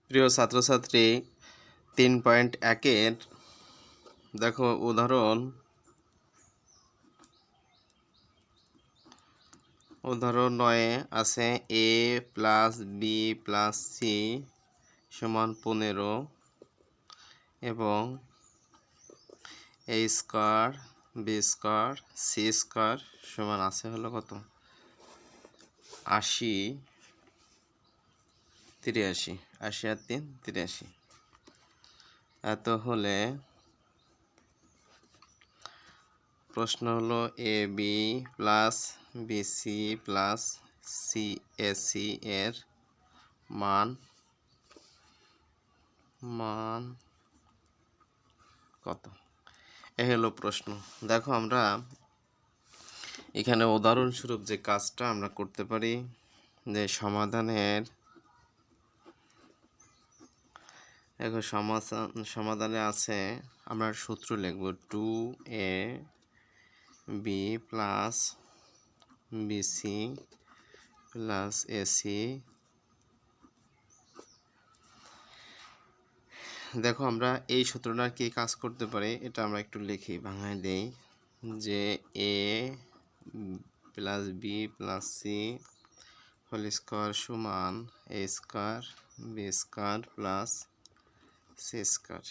প্রিয় ছাত্রছাত্রী 3.1-এর দেখো উদাহরণ 9-এ আছে a plus b plus c সমান 15 এবং a square b square c square সমান আছে হলো কত 80 83 80 আর 3 83 এত হলে প্রশ্ন হলো A B plus BC plus C AC এর মান কত? এই হলো প্রশ্ন। দেখো আমরা এখানে উদাহরণস্বরূপ যে কাজটা আমরা করতে পারি যে সমাধানে আছে আমরা সূত্র লিখব 2a b plus BC plus a c. দেখো আমরা এই সূত্রটার কি কাজ করতে পারি এটা আমরা একটু লিখি ভাঙায় দেই যে a plus b plus c whole square সমান a square b square plus c square.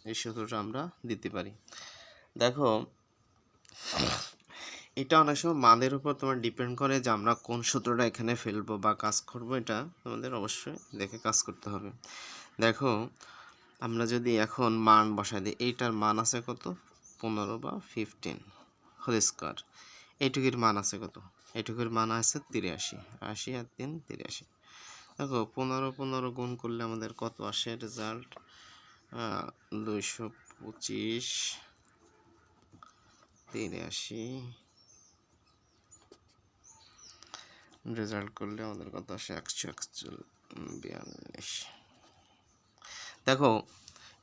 এই সূত্রটা আমরা দিতে পারি। দেখো এটা অনেক সময় মানের উপর তোমার ডিপেন্ড করে যে আমরা কোন সূত্রটা এখানে ফেলবো বা কাজ করব, এটা তোমাদের অবশ্যই দেখে কাজ করতে হবে। দেখো আমরা যদি এখন মান বসাই দিই, এইটার মান আছে কত 15 বা 15 হোল স্কয়ার। এইটুকুর মান আছে কত? এইটুকুর মান আছে 83। 80 আর 3 83। দেখো 15 গুণ করলে আমাদের কত আসে রেজাল্ট 225 83 রেজাল্ট করলে আমাদের কত আসে 142। দেখো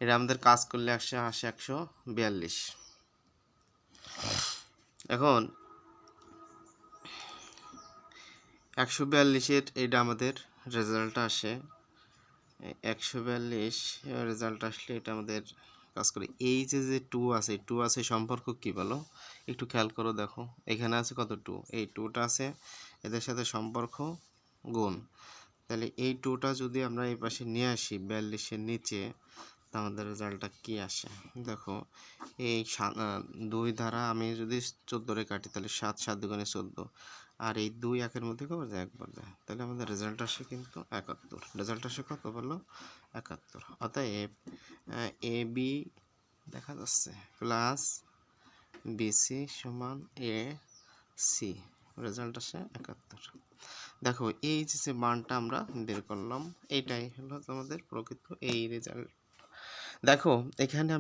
এটা আমাদের কাজ করলে আসে 142। এখন 142-এর এটা আমাদের রেজাল্ট আসে 142 রেজাল্ট আসলে এটা আমাদের কাজ করে এই যে 2 আছে সম্পর্ক কি বলো একটু খেয়াল করো। দেখো এখানে আছে কত 2, এই 2টা আছে এদের সাথে সম্পর্ক গুণ। তাহলে এই 2টা যদি আমরা এই পাশে নিয়ে আসি 42-এর নিচে, আমাদের রেজাল্টটা কি আসে দেখো এই 2 দ্বারা আমি যদি 14 কাটি তাহলে 7 7 দুগুণে 14 আর এই 2 একের মধ্যে কবার যায় একবার যায়, তাহলে আমাদের রেজাল্ট আসে কিন্তু 71। রেজাল্ট আসে কত বললো 71। অতএব এ বি দেখা যাচ্ছে প্লাস বিসি সমান এ সি রেজাল্ট আসে 71। দেখো এই যে মানটা আমরা বের করলাম এইটাই হলো আমাদের প্রকৃত এই রেজাল্ট। দেখো এখানে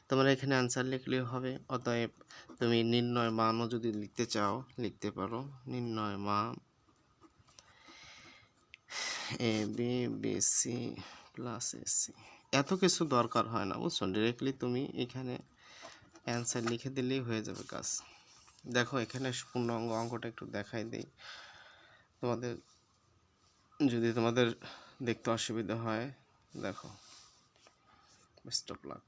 তোমরা এখানে অ্যান্সার লিখলেও হবে। অতএব তুমি নির্ণয় মানও যদি লিখতে চাও লিখতে পারো। নির্ণয় মান A B B C plus AC. এত কিছু দরকার হয় না বুঝছো, ডিরেক্টলি তুমি এখানে অ্যান্সার লিখে দিলেই হয়ে যাবে কাজ। দেখো এখানে পূর্ণাঙ্গ অঙ্কটা একটু দেখাই দেই তোমাদের, যদি তোমাদের দেখতে অসুবিধা হয়। দেখো বেস্ট অফ লাক।